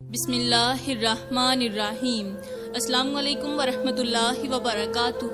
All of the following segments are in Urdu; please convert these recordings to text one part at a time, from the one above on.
بسم اللہ الرحمن الرحیم۔ السلام علیکم ورحمۃ اللہ وبرکاتہ۔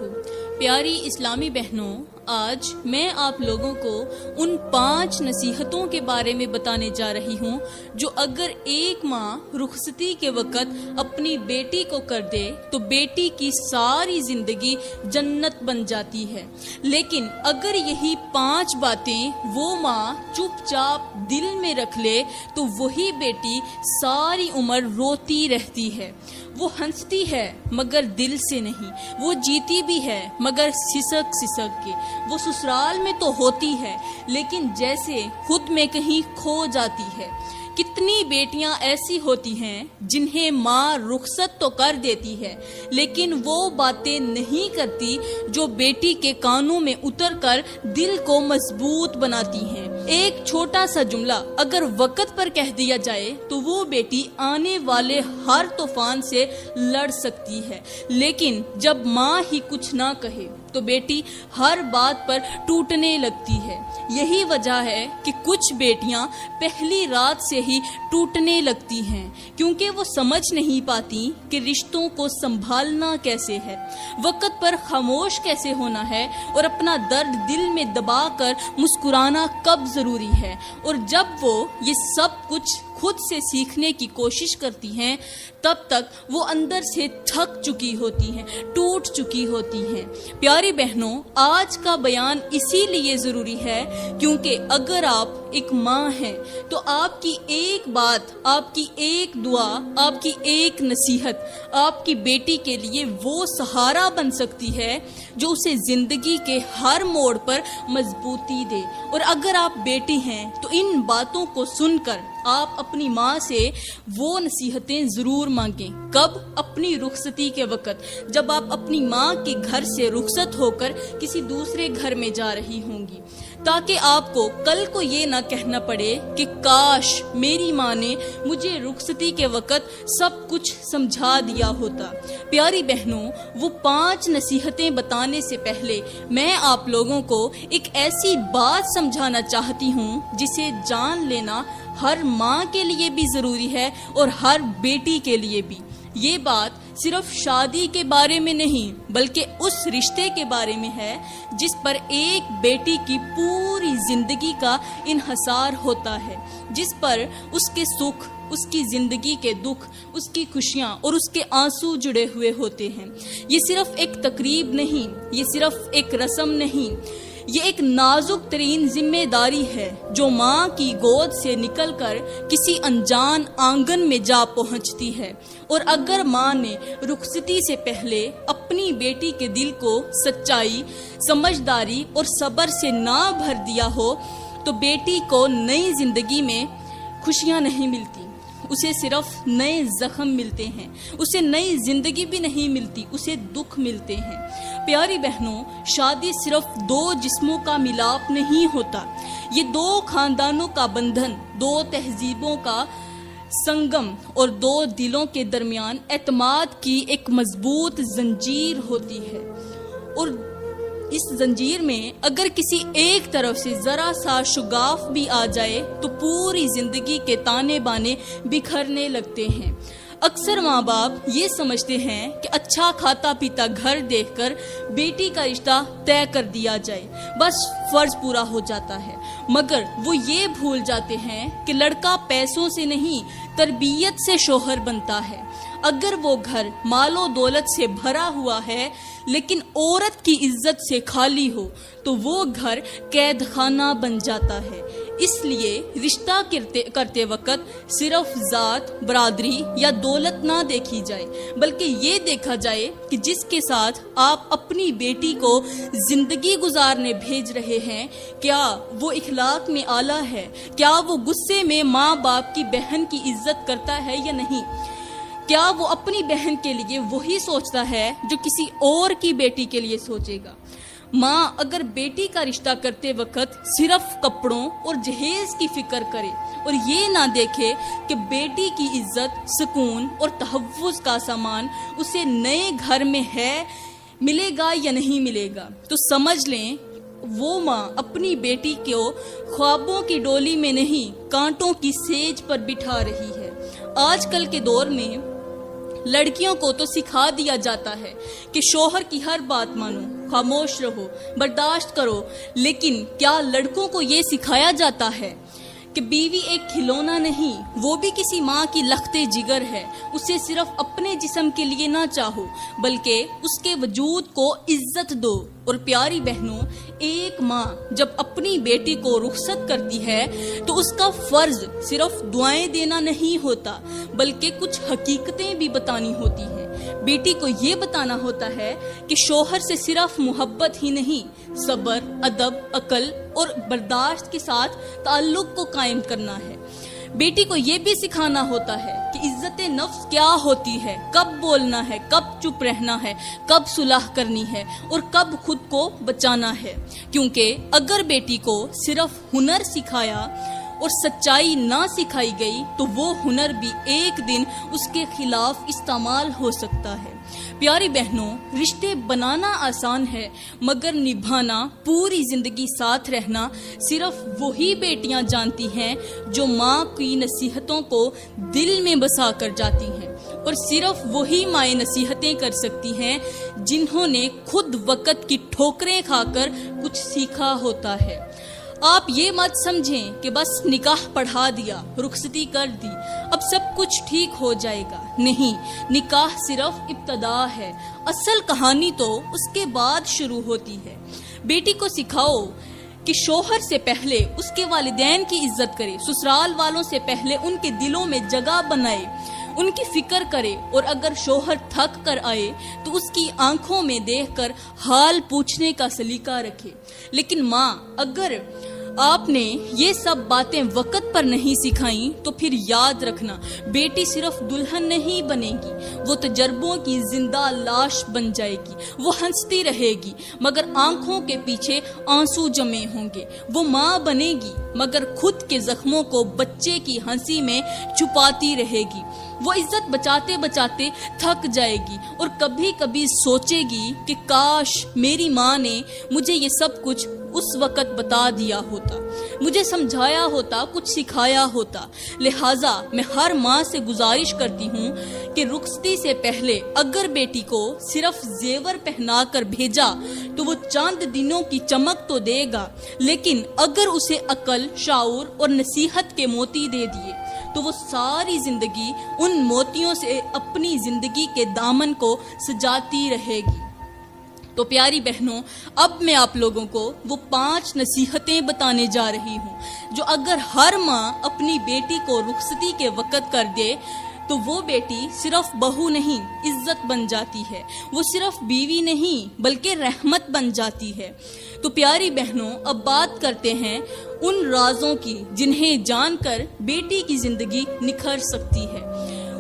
پیاری اسلامی بہنوں، آج میں آپ لوگوں کو ان 5 نصیحتوں کے بارے میں بتانے جا رہی ہوں جو اگر ایک ماں رخصتی کے وقت اپنی بیٹی کو کر دے تو بیٹی کی ساری زندگی جنت بن جاتی ہے، لیکن اگر یہی 5 باتیں وہ ماں چپ چاپ دل میں رکھ لے تو وہی بیٹی ساری عمر روتی رہتی ہے۔ وہ ہنستی ہے مگر دل سے نہیں، وہ جیتی بھی ہے مگر سسک سسک کے، وہ سسرال میں تو ہوتی ہے لیکن جیسے خود میں کہیں کھو جاتی ہے۔ کتنی بیٹیاں ایسی ہوتی ہیں جنہیں ماں رخصت تو کر دیتی ہے لیکن وہ باتیں نہیں کرتی جو بیٹی کے کانوں میں اتر کر دل کو مضبوط بناتی ہیں۔ ایک چھوٹا سا جملہ اگر وقت پر کہہ دیا جائے تو وہ بیٹی آنے والے ہر طوفان سے لڑ سکتی ہے، لیکن جب ماں ہی کچھ نہ کہے تو بیٹی ہر بات پر ٹوٹنے لگتی ہے۔ یہی وجہ ہے کہ کچھ بیٹیاں پہلی رات سے ہی ٹوٹنے لگتی ہیں کیونکہ وہ سمجھ نہیں پاتی کہ رشتوں کو سنبھالنا کیسے ہے، وقت پر خاموش کیسے ہونا ہے اور اپنا درد دل میں دبا کر مسکرانا کب ضروری ہے۔ اور جب وہ یہ سب کچھ خود سے سیکھنے کی کوشش کرتی ہیں تب تک وہ اندر سے تھک چکی ہوتی ہیں، ٹوٹ چکی ہوتی ہیں۔ پیاری بہنوں، آج کا بیان اسی لیے ضروری ہے کیونکہ اگر آپ ایک ماں ہیں تو آپ کی ایک بات، آپ کی ایک دعا، آپ کی ایک نصیحت آپ کی بیٹی کے لیے وہ سہارا بن سکتی ہے جو اسے زندگی کے ہر موڑ پر مضبوطی دے۔ اور اگر آپ بیٹی ہیں تو ان باتوں کو سن کر آپ اپنی ماں سے وہ نصیحتیں ضرور مانگیں۔ کب؟ اپنی رخصتی کے وقت، جب آپ اپنی ماں کے گھر سے رخصت ہو کر کسی دوسرے گھر میں جا رہی ہوں گی، تاکہ آپ کو کل کو یہ نہ کہنا پڑے کہ کاش میری ماں نے مجھے رخصتی کے وقت سب کچھ سمجھا دیا ہوتا۔ پیاری بہنوں، وہ 5 نصیحتیں بتانے سے پہلے میں آپ لوگوں کو ایک ایسی بات سمجھانا چاہتی ہوں جسے جان لینا ہر ماں کے لیے بھی ضروری ہے اور ہر بیٹی کے لیے بھی۔ یہ بات صرف شادی کے بارے میں نہیں بلکہ اس رشتے کے بارے میں ہے جس پر ایک بیٹی کی پوری زندگی کا انحصار ہوتا ہے، جس پر اس کے سکھ، اس کی زندگی کے دکھ، اس کی خوشیاں اور اس کے آنسو جڑے ہوئے ہوتے ہیں۔ یہ صرف ایک تقریب نہیں، یہ صرف ایک رسم نہیں، یہ ایک نازک ترین ذمہ داری ہے جو ماں کی گود سے نکل کر کسی انجان آنگن میں جا پہنچتی ہے۔ اور اگر ماں نے رخصتی سے پہلے اپنی بیٹی کے دل کو سچائی، سمجھداری اور صبر سے نہ بھر دیا ہو تو بیٹی کو نئی زندگی میں خوشیاں نہیں ملتی، اسے صرف نئے زخم ملتے ہیں، اسے نئی زندگی بھی نہیں ملتی، اسے دکھ ملتے ہیں۔ پیاری بہنوں، شادی صرف 2 جسموں کا ملاپ نہیں ہوتا، یہ 2 خاندانوں کا بندھن، 2 تہذیبوں کا سنگم اور 2 دلوں کے درمیان اعتماد کی ایک مضبوط زنجیر ہوتی ہے۔ اور اس زنجیر میں اگر کسی ایک طرف سے ذرا سا شگاف بھی آ جائے تو پوری زندگی کے تانے بانے بکھرنے لگتے ہیں۔ اکثر ماں باپ یہ سمجھتے ہیں کہ اچھا کھاتا پیتا گھر دیکھ کر بیٹی کا رشتہ طے کر دیا جائے، بس فرض پورا ہو جاتا ہے، مگر وہ یہ بھول جاتے ہیں کہ لڑکا پیسوں سے نہیں تربیت سے شوہر بنتا ہے۔ اگر وہ گھر مال و دولت سے بھرا ہوا ہے لیکن عورت کی عزت سے خالی ہو تو وہ گھر قید خانہ بن جاتا ہے۔ اس لیے رشتہ کرتے وقت صرف ذات، برادری یا دولت نہ دیکھی جائے بلکہ یہ دیکھا جائے کہ جس کے ساتھ آپ اپنی بیٹی کو زندگی گزارنے بھیج رہے ہیں کیا وہ اخلاق میں اعلیٰ ہے، کیا وہ غصے میں ماں باپ کی بہن کی عزت کرتا ہے یا نہیں، کیا وہ اپنی بہن کے لیے وہی سوچتا ہے جو کسی اور کی بیٹی کے لیے سوچے گا۔ ماں اگر بیٹی کا رشتہ کرتے وقت صرف کپڑوں اور جہیز کی فکر کرے اور یہ نہ دیکھے کہ بیٹی کی عزت، سکون اور تحفظ کا سامان اسے نئے گھر میں ہے، ملے گا یا نہیں ملے گا، تو سمجھ لیں وہ ماں اپنی بیٹی کو خوابوں کی ڈولی میں نہیں کانٹوں کی سیج پر بٹھا رہی ہے۔ آج کل کے دور میں لڑکیوں کو تو سکھا دیا جاتا ہے کہ شوہر کی ہر بات مانو، خاموش رہو، برداشت کرو، لیکن کیا لڑکوں کو یہ سکھایا جاتا ہے کہ بیوی ایک کھلونا نہیں، وہ بھی کسی ماں کی لخت جگر ہے، اسے صرف اپنے جسم کے لیے نہ چاہو بلکہ اس کے وجود کو عزت دو۔ اور پیاری بہنوں، ایک ماں جب اپنی بیٹی کو رخصت کرتی ہے تو اس کا فرض صرف دعائیں دینا نہیں ہوتا بلکہ کچھ حقیقتیں بھی بتانی ہوتی ہیں۔ بیٹی کو یہ بتانا ہوتا ہے کہ شوہر سے صرف محبت ہی نہیں، صبر، ادب، عقل اور برداشت کے ساتھ تعلق کو قائم کرنا ہے۔ بیٹی کو یہ بھی سکھانا ہوتا ہے کہ عزت نفس کیا ہوتی ہے، کب بولنا ہے، کب چپ رہنا ہے، کب صلح کرنی ہے اور کب خود کو بچانا ہے، کیونکہ اگر بیٹی کو صرف ہنر سکھایا اور سچائی نہ سکھائی گئی تو وہ ہنر بھی ایک دن اس کے خلاف استعمال ہو سکتا ہے۔ پیاری بہنوں، رشتے بنانا آسان ہے مگر نبھانا، پوری زندگی ساتھ رہنا صرف وہی بیٹیاں جانتی ہیں جو ماں کی نصیحتوں کو دل میں بسا کر جاتی ہیں، اور صرف وہی مائیں نصیحتیں کر سکتی ہیں جنہوں نے خود وقت کی ٹھوکریں کھا کر کچھ سیکھا ہوتا ہے۔ آپ یہ مت سمجھیں کہ بس نکاح پڑھا دیا، رخصتی کر دی، اب سب کچھ ٹھیک ہو جائے گا۔ نہیں، نکاح صرف ابتدا ہے، اصل کہانی تو اس کے بعد شروع ہوتی ہے۔ بیٹی کو سکھاؤ کہ شوہر سے پہلے اس کے والدین کی عزت کرے، سسرال والوں سے پہلے ان کے دلوں میں جگہ بنائے، ان کی فکر کرے، اور اگر شوہر تھک کر آئے تو اس کی آنکھوں میں دیکھ کر حال پوچھنے کا سلیقہ رکھے۔ لیکن ماں، اگر آپ نے یہ سب باتیں وقت پر نہیں سکھائیں تو پھر یاد رکھنا، بیٹی صرف دلہن نہیں بنے گی، وہ تجربوں کی زندہ لاش بن جائے گی۔ وہ ہنستی رہے گی مگر آنکھوں کے پیچھے آنسو جمے ہوں گے۔ وہ ماں بنے گی مگر خود کے زخموں کو بچے کی ہنسی میں چھپاتی رہے گی۔ وہ عزت بچاتے بچاتے تھک جائے گی اور کبھی کبھی سوچے گی کہ کاش میری ماں نے مجھے یہ سب کچھ اس وقت بتا دیا ہوتا، مجھے سمجھایا ہوتا، کچھ سکھایا ہوتا۔ لہٰذا میں ہر ماں سے گزارش کرتی ہوں کہ رخصتی سے پہلے اگر بیٹی کو صرف زیور پہنا کر بھیجا تو وہ چند دنوں کی چمک تو دے گا، لیکن اگر اسے عقل، شعور اور نصیحت کے موتی دے دیے تو وہ ساری زندگی ان موتیوں سے اپنی زندگی کے دامن کو سجاتی رہے گی۔ تو پیاری بہنوں، اب میں آپ لوگوں کو وہ 5 نصیحتیں بتانے جا رہی ہوں جو اگر ہر ماں اپنی بیٹی کو رخصتی کے وقت کر دے تو وہ بیٹی صرف بہو نہیں، عزت بن جاتی ہے، وہ صرف بیوی نہیں بلکہ رحمت بن جاتی ہے۔ تو پیاری بہنوں، اب بات کرتے ہیں ان رازوں کی جنہیں جان کر بیٹی کی زندگی نکھر سکتی ہے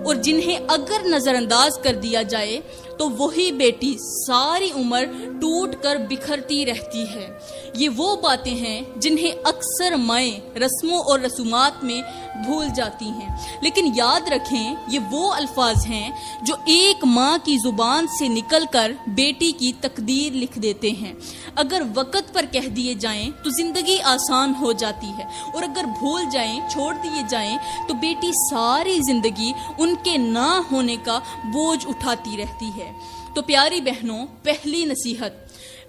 اور جنہیں اگر نظر انداز کر دیا جائے تو وہی بیٹی ساری عمر ٹوٹ کر بکھرتی رہتی ہے۔ یہ وہ باتیں ہیں جنہیں اکثر مائیں رسموں اور رسومات میں بھول جاتی ہیں، لیکن یاد رکھیں یہ وہ الفاظ ہیں جو ایک ماں کی زبان سے نکل کر بیٹی کی تقدیر لکھ دیتے ہیں۔ اگر وقت پر کہہ دیے جائیں تو زندگی آسان ہو جاتی ہے، اور اگر بھول جائیں، چھوڑ دیے جائیں تو بیٹی ساری زندگی ان کے نہ ہونے کا بوجھ اٹھاتی رہتی ہے۔ تو پیاری بہنوں، پہلی نصیحت،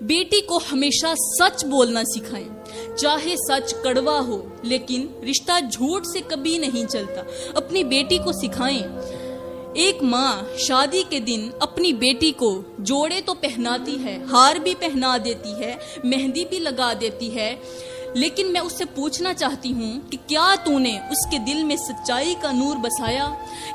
بیٹی کو ہمیشہ سچ بولنا سکھائیں، چاہے سچ کڑوا ہو، لیکن رشتہ جھوٹ سے کبھی نہیں چلتا۔ اپنی بیٹی کو سکھائیں۔ ایک ماں شادی کے دن اپنی بیٹی کو جوڑے تو پہناتی ہے، ہار بھی پہنا دیتی ہے، مہندی بھی لگا دیتی ہے، لیکن میں اس سے پوچھنا چاہتی ہوں کہ کیا تو نے اس کے دل میں سچائی کا نور بسایا؟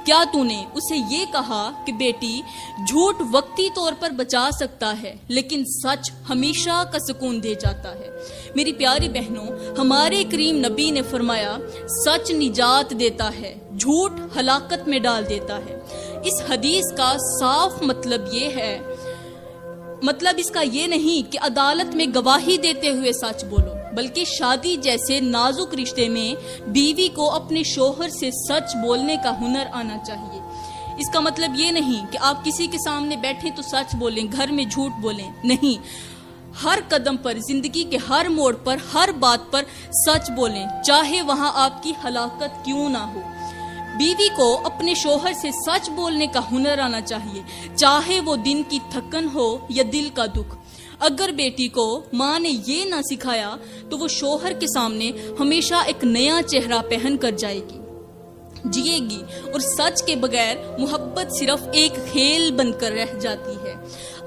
کیا تو نے اسے یہ کہا کہ بیٹی، جھوٹ وقتی طور پر بچا سکتا ہے لیکن سچ ہمیشہ کا سکون دے جاتا ہے؟ میری پیاری بہنوں، ہمارے کریم نبی نے فرمایا، سچ نجات دیتا ہے، جھوٹ ہلاکت میں ڈال دیتا ہے۔ اس حدیث کا صاف مطلب اس کا یہ نہیں کہ عدالت میں گواہی دیتے ہوئے سچ بولو، بلکہ شادی جیسے نازک رشتے میں بیوی کو اپنے شوہر سے سچ بولنے کا ہنر آنا چاہیے۔ اس کا مطلب یہ نہیں کہ آپ کسی کے سامنے بیٹھیں تو سچ بولیں، گھر میں جھوٹ بولیں، نہیں۔ ہر قدم پر، زندگی کے ہر موڑ پر، ہر بات پر سچ بولیں، چاہے وہاں آپ کی ہلاکت کیوں نہ ہو۔ بیوی کو اپنے شوہر سے سچ بولنے کا ہنر آنا چاہیے، چاہے وہ دن کی تھکن ہو یا دل کا دکھ۔ اگر بیٹی کو ماں نے یہ نہ سکھایا تو وہ شوہر کے سامنے ہمیشہ ایک نیا چہرہ پہن کر جائے گی، جیے گی، اور سچ کے بغیر محبت صرف ایک کھیل بن کر رہ جاتی ہے۔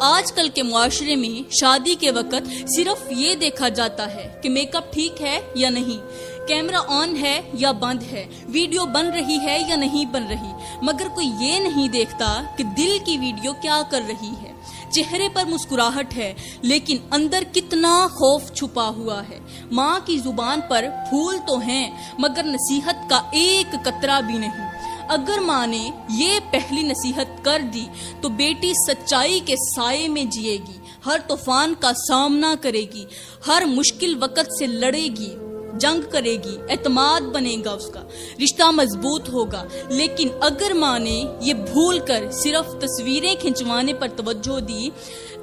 آج کل کے معاشرے میں شادی کے وقت صرف یہ دیکھا جاتا ہے کہ میک اپ ٹھیک ہے یا نہیں، کیمرہ آن ہے یا بند ہے، ویڈیو بن رہی ہے یا نہیں بن رہی، مگر کوئی یہ نہیں دیکھتا کہ دل کی ویڈیو کیا کر رہی ہے۔ چہرے پر مسکراہٹ ہے لیکن اندر کتنا خوف چھپا ہوا ہے۔ ماں کی زبان پر پھول تو ہیں مگر نصیحت کا ایک قطرہ بھی نہیں۔ اگر ماں نے یہ پہلی نصیحت کر دی تو بیٹی سچائی کے سائے میں جیے گی، ہر طوفان کا سامنا کرے گی، ہر مشکل وقت سے لڑے گی، جنگ کرے گی، اعتماد بنے گا اس کا، رشتہ مضبوط ہوگا۔ لیکن اگر ماں نے یہ بھول کر صرف تصویریں کھنچوانے پر توجہ دی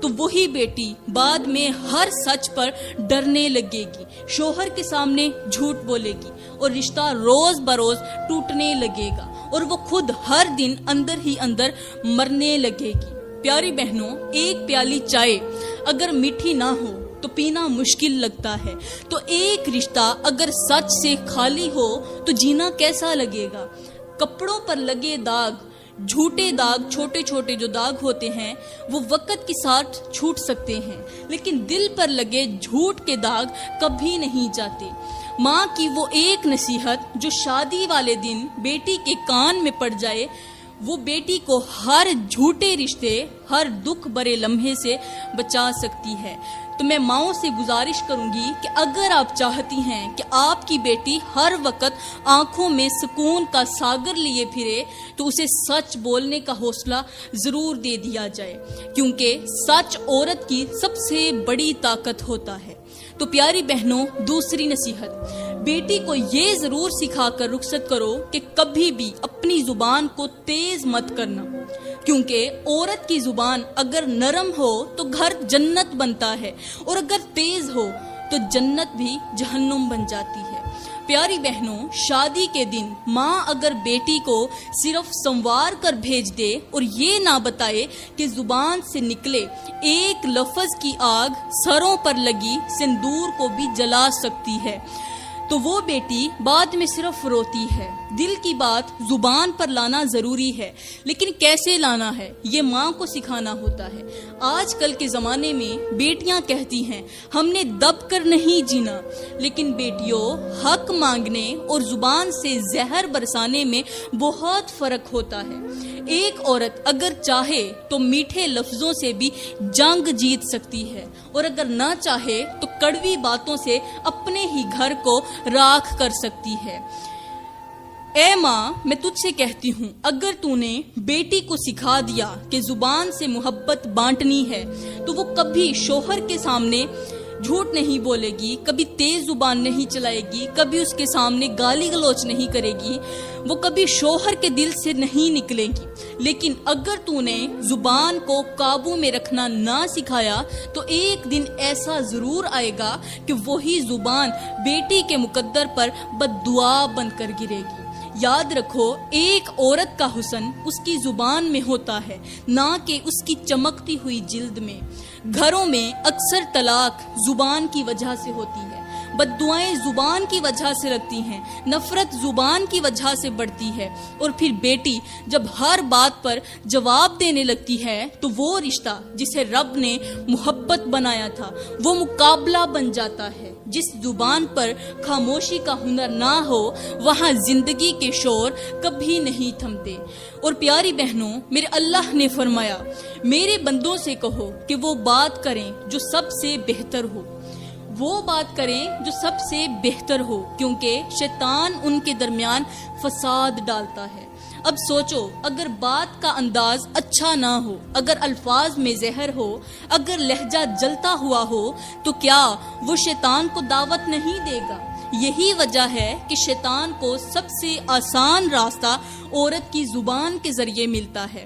تو وہی بیٹی بعد میں ہر سچ پر ڈرنے لگے گی، شوہر کے سامنے جھوٹ بولے گی، اور رشتہ روز بروز ٹوٹنے لگے گا، اور وہ خود ہر دن اندر ہی اندر مرنے لگے گی۔ پیاری بہنوں، ایک پیالی چائے اگر میٹھی نہ ہو تو پینا مشکل لگتا ہے، تو ایک رشتہ اگر سچ سے خالی ہو تو جینا کیسا لگے گا۔ کپڑوں پر لگے داغ، جھوٹے داغ، چھوٹے چھوٹے جو داغ ہوتے ہیں وہ وقت کے ساتھ چھوٹ سکتے ہیں، لیکن دل پر لگے جھوٹ کے داغ کبھی نہیں جاتے۔ ماں کی وہ ایک نصیحت جو شادی والے دن بیٹی کے کان میں پڑ جائے، وہ بیٹی کو ہر جھوٹے رشتے، ہر دکھ برے لمحے سے بچا سکتی ہے۔ تو میں ماؤں سے گزارش کروں گی کہ اگر آپ چاہتی ہیں کہ آپ کی بیٹی ہر وقت آنکھوں میں سکون کا ساگر لیے پھرے تو اسے سچ بولنے کا حوصلہ ضرور دے دیا جائے، کیونکہ سچ عورت کی سب سے بڑی طاقت ہوتا ہے۔ تو پیاری بہنوں، دوسری نصیحت، بیٹی کو یہ ضرور سکھا کر رخصت کرو کہ کبھی بھی اپنی زبان کو تیز مت کرنا، کیونکہ عورت کی زبان اگر نرم ہو تو گھر جنت بنتا ہے، اور اگر تیز ہو تو جنت بھی جہنم بن جاتی ہے۔ پیاری بہنوں، شادی کے دن ماں اگر بیٹی کو صرف سنوار کر بھیج دے اور یہ نہ بتائے کہ زبان سے نکلے ایک لفظ کی آگ سروں پر لگی سندور کو بھی جلا سکتی ہے، تو وہ بیٹی بعد میں صرف روتی ہے۔ دل کی بات زبان پر لانا ضروری ہے، لیکن کیسے لانا ہے یہ ماں کو سکھانا ہوتا ہے۔ آج کل کے زمانے میں بیٹیاں کہتی ہیں ہم نے دب کر نہیں جینا، لیکن بیٹیوں، حق مانگنے اور زبان سے زہر برسانے میں بہت فرق ہوتا ہے۔ ایک عورت اگر چاہے تو میٹھے لفظوں سے بھی جنگ جیت سکتی ہے، اور اگر نہ چاہے تو کڑوی باتوں سے اپنے ہی گھر کو راکھ کر سکتی ہے۔ اے ماں، میں تجھ سے کہتی ہوں، اگر تو نے بیٹی کو سکھا دیا کہ زبان سے محبت بانٹنی ہے تو وہ کبھی شوہر کے سامنے جھوٹ نہیں بولے گی، کبھی تیز زبان نہیں چلائے گی، کبھی اس کے سامنے گالی گلوچ نہیں کرے گی، وہ کبھی شوہر کے دل سے نہیں نکلے گی۔ لیکن اگر تو نے زبان کو قابو میں رکھنا نہ سکھایا تو ایک دن ایسا ضرور آئے گا کہ وہی زبان بیٹی کے مقدر پر بد دعا بن کر گرے گی۔ یاد رکھو، ایک عورت کا حسن اس کی زبان میں ہوتا ہے، نہ کہ اس کی چمکتی ہوئی جلد میں۔ گھروں میں اکثر طلاق زبان کی وجہ سے ہوتی ہے، بددعائیں زبان کی وجہ سے لگتی ہیں، نفرت زبان کی وجہ سے بڑھتی ہے، اور پھر بیٹی جب ہر بات پر جواب دینے لگتی ہے تو وہ رشتہ جسے رب نے محبت بنایا تھا وہ مقابلہ بن جاتا ہے۔ جس زبان پر خاموشی کا ہنر نہ ہو وہاں زندگی کے شور کبھی نہیں تھمتے۔ اور پیاری بہنوں، میرے اللہ نے فرمایا، میرے بندوں سے کہو کہ وہ بات کریں جو سب سے بہتر ہو، وہ بات کریں جو سب سے بہتر ہو، کیونکہ شیطان ان کے درمیان فساد ڈالتا ہے۔ اب سوچو، اگر بات کا انداز اچھا نہ ہو، اگر الفاظ میں زہر ہو، اگر لہجہ جلتا ہوا ہو تو کیا وہ شیطان کو دعوت نہیں دے گا؟ یہی وجہ ہے کہ شیطان کو سب سے آسان راستہ عورت کی زبان کے ذریعے ملتا ہے۔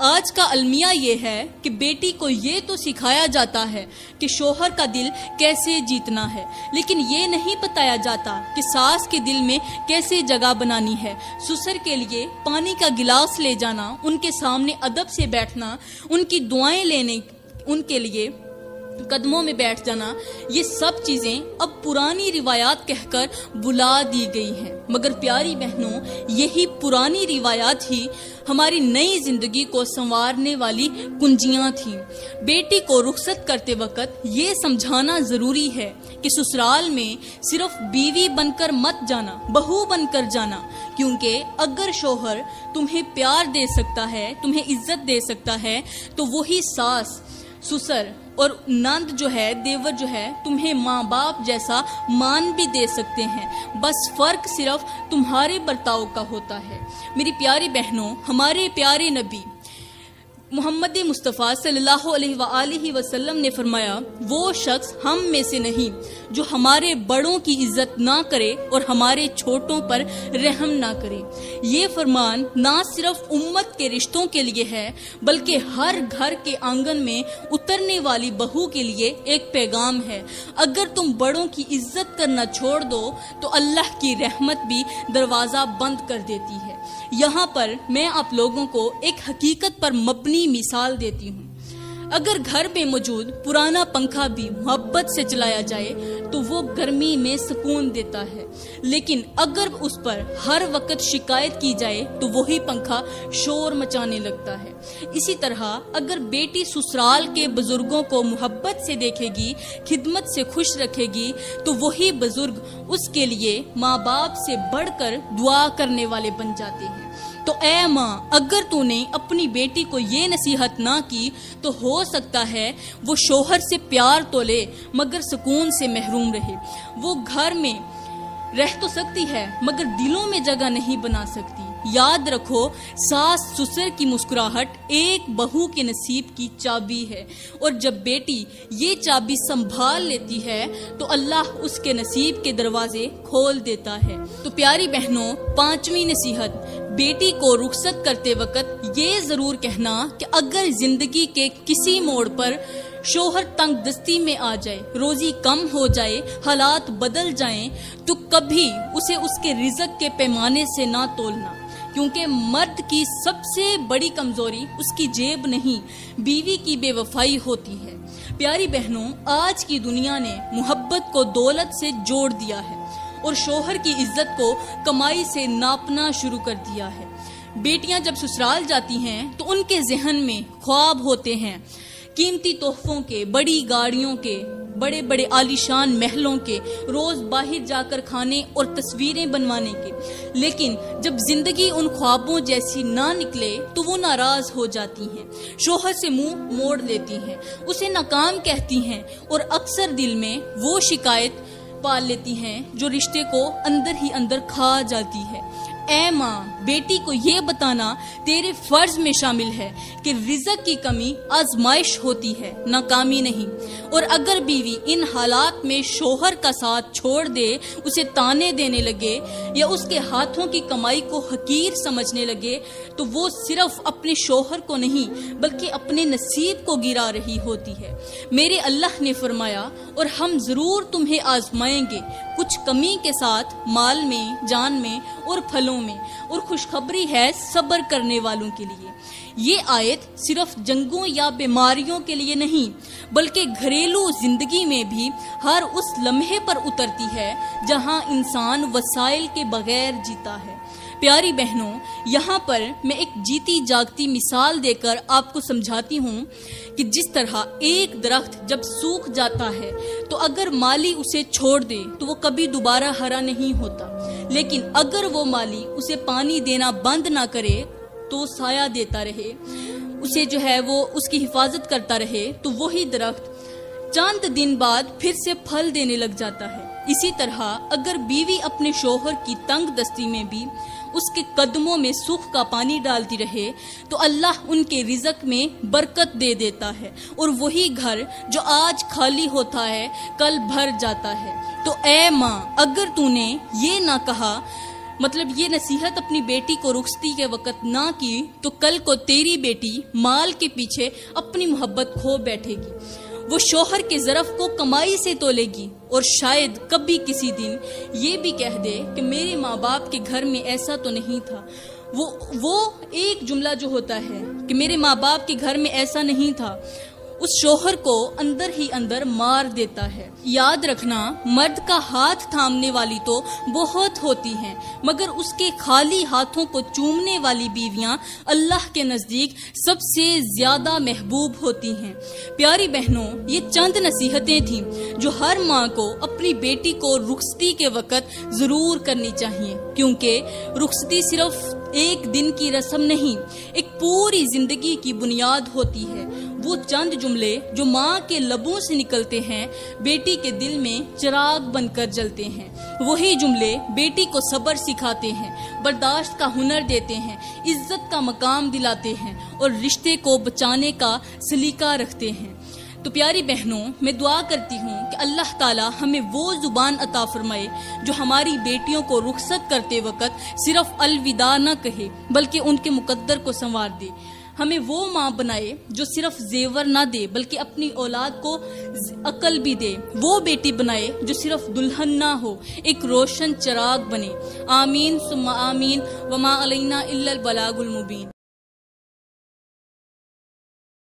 آج کا المیہ یہ ہے کہ بیٹی کو یہ تو سکھایا جاتا ہے کہ شوہر کا دل کیسے جیتنا ہے، لیکن یہ نہیں بتایا جاتا کہ ساس کے دل میں کیسے جگہ بنانی ہے۔ سسر کے لیے پانی کا گلاس لے جانا، ان کے سامنے ادب سے بیٹھنا، ان کی دعائیں لینے، ان کے لیے قدموں میں بیٹھ جانا، یہ سب چیزیں اب پرانی روایات کہہ کر بلا دی گئی ہیں۔ مگر پیاری بہنوں، یہی پرانی روایات ہی ہماری نئی زندگی کو سنوارنے والی کنجیاں تھیں۔ بیٹی کو رخصت کرتے وقت یہ سمجھانا ضروری ہے کہ سسرال میں صرف بیوی بن کر مت جانا، بہو بن کر جانا، کیونکہ اگر شوہر تمہیں پیار دے سکتا ہے، تمہیں عزت دے سکتا ہے، تو وہی ساس، سسر اور نند جو ہے، دیور جو ہے، تمہیں ماں باپ جیسا مان بھی دے سکتے ہیں۔ بس فرق صرف تمہارے برتاؤ کا ہوتا ہے۔ میری پیاری بہنوں، ہمارے پیارے نبی محمد مصطفیٰ صلی اللہ علیہ وآلہ وسلم نے فرمایا، وہ شخص ہم میں سے نہیں جو ہمارے بڑوں کی عزت نہ کرے اور ہمارے چھوٹوں پر رحم نہ کرے۔ یہ فرمان نہ صرف امت کے رشتوں کے لیے ہے، بلکہ ہر گھر کے آنگن میں اترنے والی بہو کے لیے ایک پیغام ہے۔ اگر تم بڑوں کی عزت کرنا چھوڑ دو تو اللہ کی رحمت بھی دروازہ بند کر دیتی ہے۔ یہاں پر میں آپ لوگوں کو ایک حقیقت پر مبنی مثال دیتی ہوں۔ اگر گھر میں موجود پرانا پنکھا بھی محبت سے چلایا جائے تو وہ گرمی میں سکون دیتا ہے، لیکن اگر اس پر ہر وقت شکایت کی جائے تو وہی پنکھا شور مچانے لگتا ہے۔ اسی طرح اگر بیٹی سسرال کے بزرگوں کو محبت سے دیکھے گی، خدمت سے خوش رکھے گی، تو وہی بزرگ اس کے لیے ماں باپ سے بڑھ کر دعا کرنے والے بن جاتے ہیں۔ تو اے ماں، اگر تو نے اپنی بیٹی کو یہ نصیحت نہ کی تو ہو سکتا ہے وہ شوہر سے پیار تو لے مگر سکون سے محروم رہے۔ وہ گھر میں رہ تو سکتی ہے مگر دلوں میں جگہ نہیں بنا سکتی۔ یاد رکھو، ساس سسر کی مسکراہٹ ایک بہو کے نصیب کی چابی ہے، اور جب بیٹی یہ چابی سنبھال لیتی ہے تو اللہ اس کے نصیب کے دروازے کھول دیتا ہے۔ تو پیاری بہنوں، پانچویں نصیحت، بیٹی کو رخصت کرتے وقت یہ ضرور کہنا کہ اگر زندگی کے کسی موڑ پر شوہر تنگ دستی میں آ جائے، روزی کم ہو جائے، حالات بدل جائیں، تو کبھی اسے اس کے رزق کے پیمانے سے نہ تولنا، کیونکہ مرد کی سب سے بڑی کمزوری اس کی جیب نہیں، بیوی کی بے وفائی ہوتی ہے۔ پیاری بہنوں، آج کی دنیا نے محبت کو دولت سے جوڑ دیا ہے اور شوہر کی عزت کو کمائی سے ناپنا شروع کر دیا ہے۔ بیٹیاں جب سسرال جاتی ہیں تو ان کے ذہن میں خواب ہوتے ہیں قیمتی تحفوں کے، بڑی گاڑیوں کے، بڑے بڑے عالیشان محلوں کے، روز باہر جا کر کھانے اور تصویریں بنوانے کے، لیکن جب زندگی ان خوابوں جیسی نہ نکلے تو وہ ناراض ہو جاتی ہیں، شوہر سے منہ موڑ لیتی ہیں، اسے ناکام کہتی ہیں اور اکثر دل میں وہ شکایت پال لیتی ہیں جو رشتے کو اندر ہی اندر کھا جاتی ہے۔ اے ماں، بیٹی کو یہ بتانا تیرے فرض میں شامل ہے کہ رزق کی کمی آزمائش ہوتی ہے، ناکامی نہیں، اور اگر بیوی ان حالات میں شوہر کا ساتھ چھوڑ دے، اسے تانے دینے لگے یا اس کے ہاتھوں کی کمائی کو حقیر سمجھنے لگے، تو وہ صرف اپنے شوہر کو نہیں بلکہ اپنے نصیب کو گرا رہی ہوتی ہے۔ میرے اللہ نے فرمایا، اور ہم ضرور تمہیں آزمائیں گے کچھ کمی کے ساتھ، مال میں، جان میں اور پھلوں میں، اور خوشخبری ہے صبر کرنے والوں کے لیے۔ یہ آیت صرف جنگوں یا بیماریوں کے لیے نہیں بلکہ گھریلو زندگی میں بھی ہر اس لمحے پر اترتی ہے جہاں انسان وسائل کے بغیر جیتا ہے۔ پیاری بہنوں، یہاں پر میں ایک جیتی جاگتی مثال دے کر آپ کو سمجھاتی ہوں کہ جس طرح ایک درخت جب سوکھ جاتا ہے تو اگر مالی اسے چھوڑ دے تو وہ کبھی دوبارہ ہرا نہیں ہوتا، لیکن اگر وہ مالی اسے پانی دینا بند نہ کرے تو سایہ دیتا رہے، اسے جو ہے وہ اس کی حفاظت کرتا رہے، تو وہی درخت چند دن بعد پھر سے پھل دینے لگ جاتا ہے۔ اسی طرح اگر بیوی اپنے شوہر کی تنگ دستی میں بھی اس کے قدموں میں سکھ کا پانی ڈالتی رہے تو اللہ ان کے رزق میں برکت دے دیتا ہے، اور وہی گھر جو آج خالی ہوتا ہے کل بھر جاتا ہے۔ تو اے ماں، اگر تو نے یہ نہ کہا مطلب یہ نصیحت اپنی بیٹی کو رخصتی کے وقت نہ کی تو کل کو تیری بیٹی مال کے پیچھے اپنی محبت کھو بیٹھے گی، وہ شوہر کے ظرف کو کمائی سے تولے گی، اور شاید کبھی کسی دن یہ بھی کہہ دے کہ میرے ماں باپ کے گھر میں ایسا تو نہیں تھا۔ وہ ایک جملہ جو ہوتا ہے کہ میرے ماں باپ کے گھر میں ایسا نہیں تھا، اس شوہر کو اندر ہی اندر مار دیتا ہے۔ یاد رکھنا، مرد کا ہاتھ تھامنے والی تو بہت ہوتی ہیں، مگر اس کے خالی ہاتھوں کو چومنے والی بیویاں اللہ کے نزدیک سب سے زیادہ محبوب ہوتی ہیں۔ پیاری بہنوں، یہ چند نصیحتیں تھیں جو ہر ماں کو اپنی بیٹی کو رخصتی کے وقت ضرور کرنی چاہیے، کیونکہ رخصتی صرف ایک دن کی رسم نہیں، ایک پوری زندگی کی بنیاد ہوتی ہے۔ وہ چند جملے جو ماں کے لبوں سے نکلتے ہیں بیٹی کے دل میں چراغ بن کر جلتے ہیں، وہی جملے بیٹی کو صبر سکھاتے ہیں، برداشت کا ہنر دیتے ہیں، عزت کا مقام دلاتے ہیں اور رشتے کو بچانے کا سلیقہ رکھتے ہیں۔ تو پیاری بہنوں، میں دعا کرتی ہوں کہ اللہ تعالی ہمیں وہ زبان عطا فرمائے جو ہماری بیٹیوں کو رخصت کرتے وقت صرف الوداع نہ کہے بلکہ ان کے مقدر کو سنوار دے۔ ہمیں وہ ماں بنائے جو صرف زیور نہ دے بلکہ اپنی اولاد کو عقل بھی دے، وہ بیٹی بنائے جو صرف دلہن نہ ہو، ایک روشن چراغ بنے۔ آمین ثم آمین، وما علینا الا البلاغ المبین۔